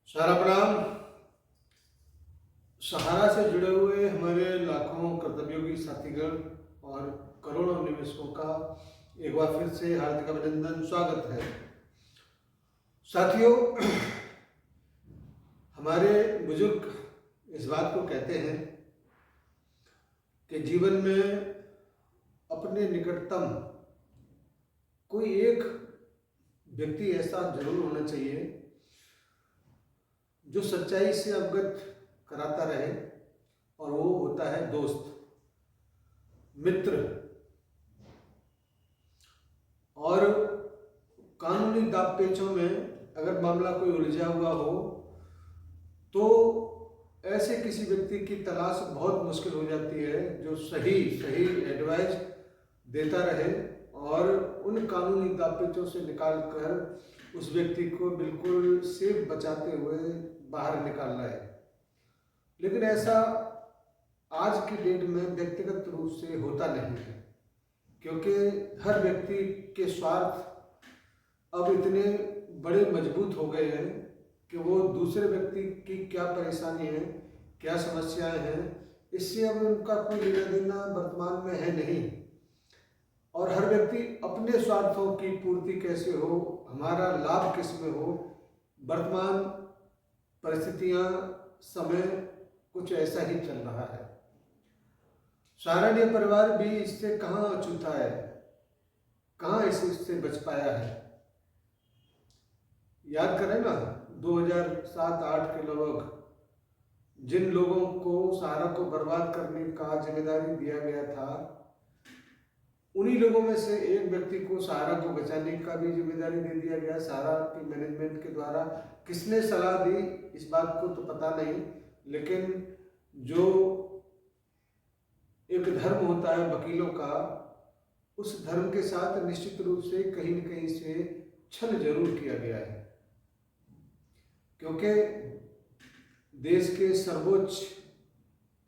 सारा प्रणाम। सहारा से जुड़े हुए हमारे लाखों कर्तव्योगी साथीगण और करोड़ों निवेशकों का एक बार फिर से हार्दिक अभिनंदन, स्वागत है। साथियों, हमारे बुजुर्ग इस बात को कहते हैं कि जीवन में अपने निकटतम कोई एक व्यक्ति ऐसा जरूर होना चाहिए जो सच्चाई से अवगत कराता रहे, और वो होता है दोस्त, मित्र। और कानूनी दांवपेचों में अगर मामला कोई उलझा हुआ हो तो ऐसे किसी व्यक्ति की तलाश बहुत मुश्किल हो जाती है जो सही एडवाइस देता रहे और उन कानूनी दांवपेचों से निकाल कर उस व्यक्ति को बिल्कुल सेफ बचाते हुए बाहर निकाल लाए। लेकिन ऐसा आज की डेट में व्यक्तिगत रूप से होता नहीं है, क्योंकि हर व्यक्ति के स्वार्थ अब इतने बड़े मजबूत हो गए हैं कि वो दूसरे व्यक्ति की क्या परेशानी है, क्या समस्याएं हैं, इससे अब उनका कोई लेना देना वर्तमान में है नहीं। और हर व्यक्ति अपने स्वार्थों की पूर्ति कैसे हो, हमारा लाभ किस में हो, वर्तमान परिस्थितियां, समय कुछ ऐसा ही चल रहा है। सहारनीय परिवार भी इससे कहाँ अछूता है, कहाँ इससे बच पाया है। याद करें ना, 2007-8 के लगभग जिन लोगों को सहारा को बर्बाद करने का जिम्मेदारी दिया गया था, उन्हीं लोगों में से एक व्यक्ति को सहारा को बचाने का भी जिम्मेदारी दे दिया गया सहारा की मैनेजमेंट के द्वारा। किसने सलाह दी इस बात को तो पता नहीं, लेकिन जो एक धर्म होता है वकीलों का, उस धर्म के साथ निश्चित रूप से कहीं न कहीं से छल जरूर किया गया है। क्योंकि देश के सर्वोच्च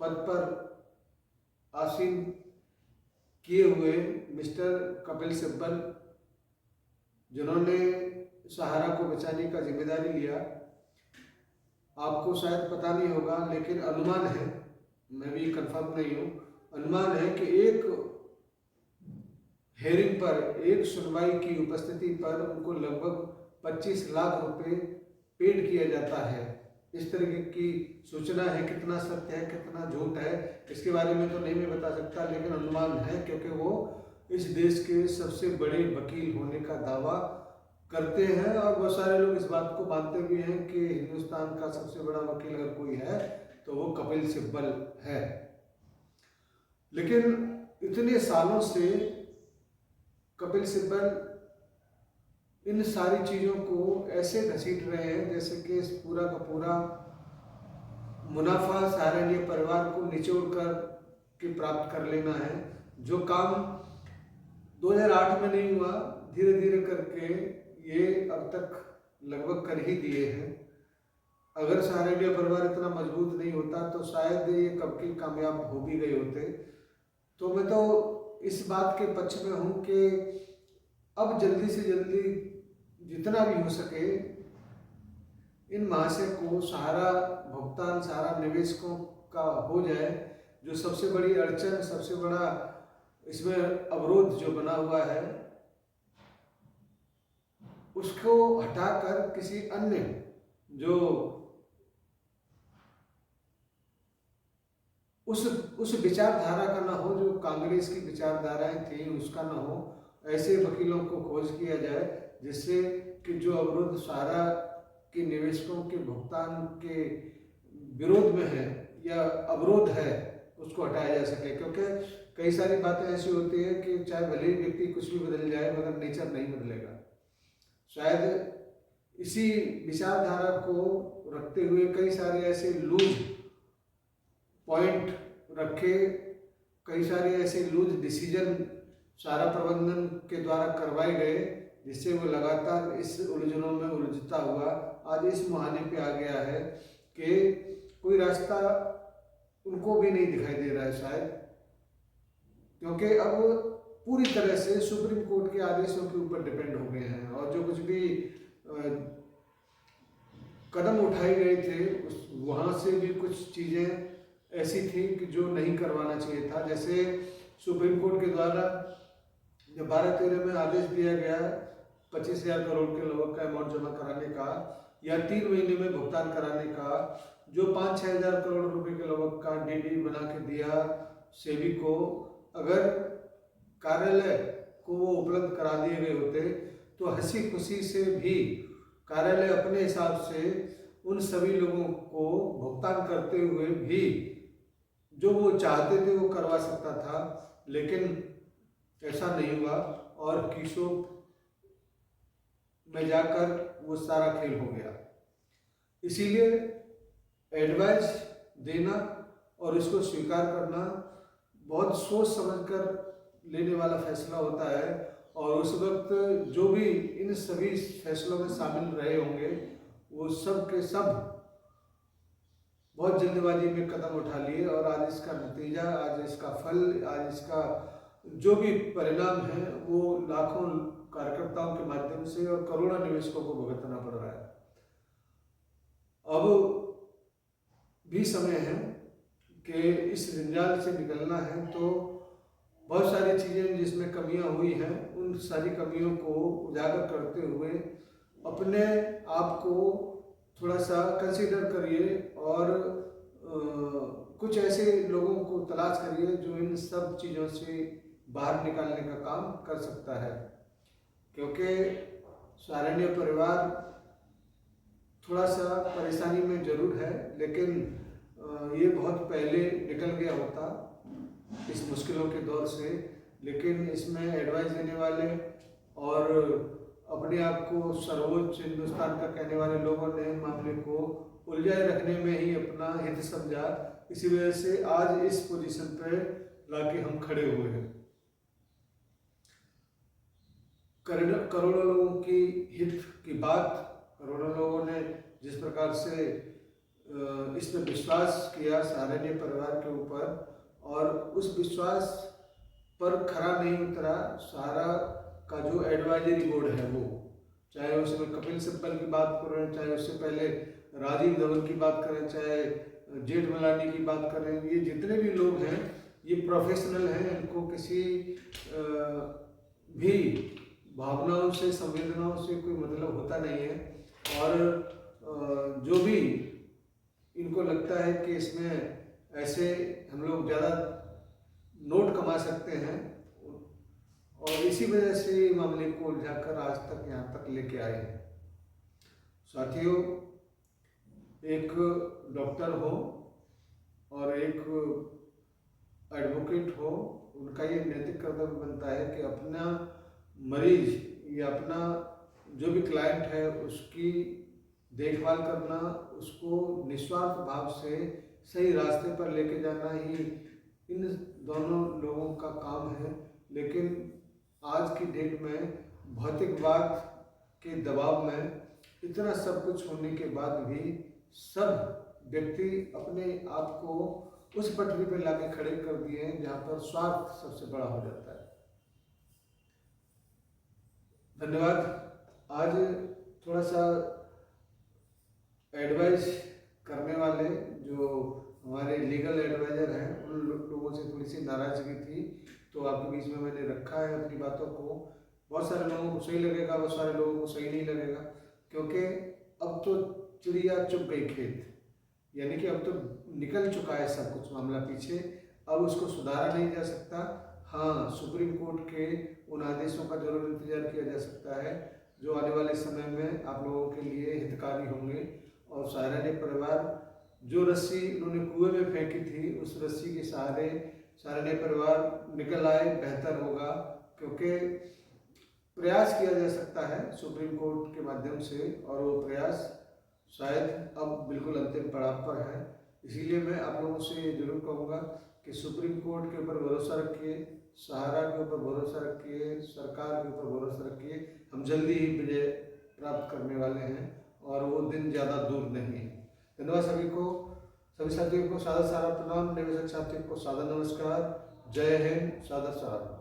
पद पर आसीन किए हुए मिस्टर कपिल सिब्बल, जिन्होंने सहारा को बचाने का जिम्मेदारी लिया, आपको शायद पता नहीं होगा लेकिन अनुमान है, मैं भी कंफर्म नहीं हूँ, अनुमान है कि एक हेयरिंग पर, एक सुनवाई की उपस्थिति पर उनको लगभग 25 लाख रुपए पेड किया जाता है। इस तरह की सूचना है, कितना सत्य है कितना झूठ है इसके बारे में तो नहीं मैं बता सकता, लेकिन अनुमान है, क्योंकि वो इस देश के सबसे बड़े वकील होने का दावा करते हैं और बहुत सारे लोग इस बात को मानते भी हैं कि हिंदुस्तान का सबसे बड़ा वकील अगर कोई है तो वो कपिल सिब्बल है। लेकिन इतने सालों से कपिल सिब्बल इन सारी चीज़ों को ऐसे घसीट रहे हैं जैसे कि इस पूरा का पूरा मुनाफा सहारनीय परिवार को निचोड़ कर के प्राप्त कर लेना है। जो काम 2008 में नहीं हुआ, धीरे धीरे करके ये अब तक लगभग कर ही दिए हैं। अगर सहारनीय परिवार इतना मजबूत नहीं होता तो शायद ये कब के कामयाब हो भी गए होते। तो मैं तो इस बात के पक्ष में हूँ कि अब जल्दी से जल्दी जितना भी हो सके इन महाशय को सहारा भुगतान, सहारा निवेशकों का हो जाए। जो सबसे बड़ी अड़चन, सबसे बड़ा इसमें अवरोध जो बना हुआ है उसको हटाकर किसी अन्य जो उस विचारधारा का ना हो जो कांग्रेस की विचारधाराएं थी उसका ना हो, ऐसे वकीलों को खोज किया जाए जिससे कि जो अवरोध सहारा के निवेशकों के भुगतान के विरोध में है या अवरोध है उसको हटाया जा सके। क्योंकि कई सारी बातें ऐसी होती है कि चाहे भले ही व्यक्ति कुछ भी बदल जाए मगर नेचर नहीं बदलेगा। शायद इसी विचारधारा को रखते हुए कई सारे ऐसे लूज पॉइंट रखे, कई सारे ऐसे लूज डिसीजन सहारा प्रबंधन के द्वारा करवाए गए जिससे वो लगातार इस उलझनों में उलझता हुआ आज इस मुहाने पे आ गया है कि कोई रास्ता उनको भी नहीं दिखाई दे रहा है शायद, क्योंकि अब पूरी तरह से सुप्रीम कोर्ट के आदेशों के ऊपर डिपेंड हो गए हैं और जो कुछ भी कदम उठाए गए थे उस वहाँ से भी कुछ चीज़ें ऐसी थी कि जो नहीं करवाना चाहिए था। जैसे सुप्रीम कोर्ट के द्वारा जब 12-13 में आदेश दिया गया 25,000 करोड़ के लगभग का अमाउंट जमा कराने का या 3 महीने में भुगतान कराने का, जो 5-6 हज़ार करोड़ रुपए के लगभग का डीडी बना के दिया सेबी को, अगर कार्यालय को वो उपलब्ध करा दिए गए होते तो हंसी खुशी से भी कार्यालय अपने हिसाब से उन सभी लोगों को भुगतान करते हुए भी जो वो चाहते थे वो करवा सकता था, लेकिन ऐसा नहीं हुआ और कीसो में जाकर वो सारा खेल हो गया। इसीलिए एडवाइस देना और इसको स्वीकार करना बहुत सोच समझकर लेने वाला फैसला होता है, और उस वक्त जो भी इन सभी फैसलों में शामिल रहे होंगे वो सब के सब बहुत जल्दबाजी में कदम उठा लिए, और आज इसका नतीजा, आज इसका फल, आज इसका जो भी परिणाम है वो लाखों कार्यकर्ताओं के माध्यम से और करोड़ों निवेशकों को भुगतना पड़ रहा है। अब भी समय है कि इस जंजाल से निकलना है, तो बहुत सारी चीज़ें जिसमें कमियां हुई हैं उन सारी कमियों को उजागर करते हुए अपने आप को थोड़ा सा कंसीडर करिए और कुछ ऐसे लोगों को तलाश करिए जो इन सब चीज़ों से बाहर निकालने का काम कर सकता है, क्योंकि सारण्य परिवार थोड़ा सा परेशानी में जरूर है, लेकिन ये बहुत पहले निकल गया होता इस मुश्किलों के दौर से। लेकिन इसमें एडवाइस देने वाले और अपने आप को सर्वोच्च हिंदुस्तान का कहने वाले लोगों ने मामले को उलझाए रखने में ही अपना हित समझा, इसी वजह से आज इस पोजीशन पे लाके हम खड़े हुए हैं। करोड़ों लोगों की हित की बात, करोड़ों लोगों ने जिस प्रकार से इस पर विश्वास किया सारण्य परिवार के ऊपर, और उस विश्वास पर खरा नहीं उतरा सहारा का जो एडवाइजरी बोर्ड है, वो चाहे उसमें कपिल सिब्बल की बात करें, चाहे उससे पहले राजीव धवन की बात करें, चाहे जेठमलानी की बात करें, ये जितने भी लोग हैं ये प्रोफेशनल हैं, इनको किसी भी भावनाओं से, संवेदनाओं से कोई मतलब होता नहीं है। और जो भी इनको लगता है कि इसमें ऐसे हम लोग ज़्यादा नोट कमा सकते हैं, और इसी वजह से मामले को उलझाकर आज तक यहाँ तक लेके आए हैं। साथियों, एक डॉक्टर हो और एक एडवोकेट हो, उनका ये नैतिक कर्तव्य बनता है कि अपना मरीज या अपना जो भी क्लाइंट है उसकी देखभाल करना, उसको निस्वार्थ भाव से सही रास्ते पर लेके जाना ही इन दोनों लोगों का काम है। लेकिन आज की डेट में भौतिकवाद के दबाव में इतना सब कुछ होने के बाद भी सब व्यक्ति अपने आप को उस पटरी पर लाके खड़े कर दिए हैं जहाँ पर स्वार्थ सबसे बड़ा हो जाता है। धन्यवाद। आज थोड़ा सा एडवाइस करने वाले जो हमारे लीगल एडवाइज़र हैं उन लोगों से थोड़ी सी नाराज़गी थी, तो आपके बीच में मैंने रखा है अपनी बातों को। बहुत सारे लोगों को सही लगेगा, बहुत सारे लोगों को सही नहीं लगेगा, क्योंकि अब तो चिड़िया चुप गई खेत, यानी कि अब तो निकल चुका है सब कुछ मामला पीछे, अब उसको सुधारा नहीं जा सकता। हाँ, सुप्रीम कोर्ट के उन आदेशों का जरूर इंतजार किया जा सकता है जो आने वाले समय में आप लोगों के लिए हितकारी होंगे। और सारण्य परिवार जो रस्सी उन्होंने कुएं में फेंकी थी, उस रस्सी के सहारे सारण्य परिवार निकल आए, बेहतर होगा, क्योंकि प्रयास किया जा सकता है सुप्रीम कोर्ट के माध्यम से, और वो प्रयास शायद अब बिल्कुल अंतिम पड़ाव पर है। इसीलिए मैं आप लोगों से ये जरूर कहूँगा कि सुप्रीम कोर्ट के ऊपर भरोसा रखिए, सहारा के ऊपर भरोसा रखिए, सरकार के ऊपर भरोसा रखिए। हम जल्दी ही विजय प्राप्त करने वाले हैं और वो दिन ज़्यादा दूर नहीं है। धन्यवाद सभी को, सभी साथियों को सादा सारा प्रणाम, निवेशक साथियों को सादा नमस्कार। जय हिंद, सादा सारा।